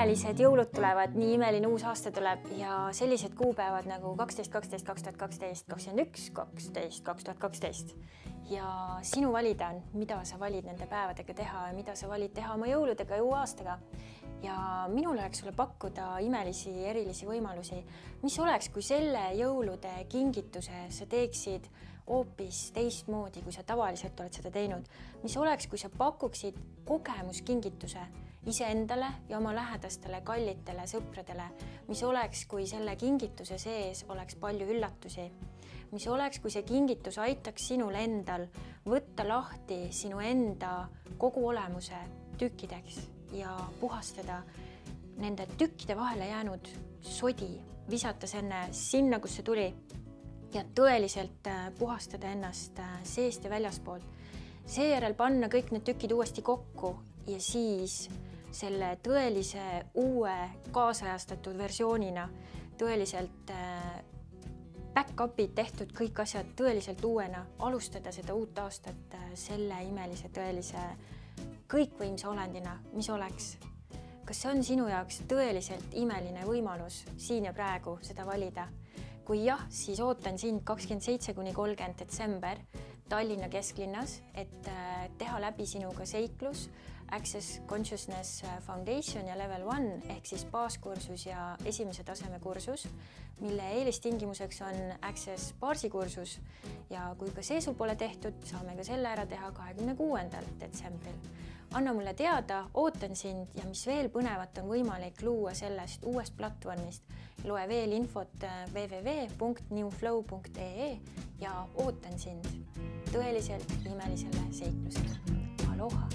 imelised jõulud tulevad, nii imeline uus aasta tuleb ja sellised kuupäevad nagu 12.12.2012, 21.12.2012 ja sinu valida on, mida sa valid nende päevadega teha ja mida sa valid teha oma jõuludega ja uue aastaga. Ja minul oleks sulle pakkuda imelisi, erilisi võimalusi, mis oleks, kui selle jõulude kingituse sa teeksid hoopis teistmoodi, kui sa tavaliselt oled seda teinud. Mis oleks, kui sa pakuksid kogemuskingituse iseendale ja oma lähedastele, kallitele, sõpradele. Mis oleks, kui selle kingituse sees oleks palju üllatusi. Mis oleks, kui see kingitus aitaks sinul endal võtta lahti sinu enda kogu olemuse tükkideks ja puhastada nende tükkide vahele jäänud sodi, visata enne sinna, kus see tuli ja tõeliselt puhastada ennast seest ja väljaspoolt. Seejärel panna kõik need tükid uuesti kokku ja siis selle tõelise uue kaasajastatud versioonina tõeliselt back-upid tehtud kõik asjad tõeliselt uuena, alustada seda uut aastat selle imelise tõelise kõikvõimsa olendina, mis oleks. Kas see on sinu jaoks tõeliselt imeline võimalus siin ja praegu seda valida? Kui jah, siis ootan sind 27–30 detsember Tallinna kesklinnas, et teha läbi sinuga seiklus Access Consciousness Foundation ja Level 1 ehk siis baaskursus ja esimese taseme kursus, mille eelistingimuseks on Access baasikursus ja kui ka see sul pole tehtud, saame ka selle ära teha 26. detsembril. Anna mulle teada, ootan sind ja mis veel põnevat on võimalik luua sellest uuest platvormist. Loe veel infot www.newflow.ee ja ootan sind tõeliselt imelisele seiklusele. Aloha!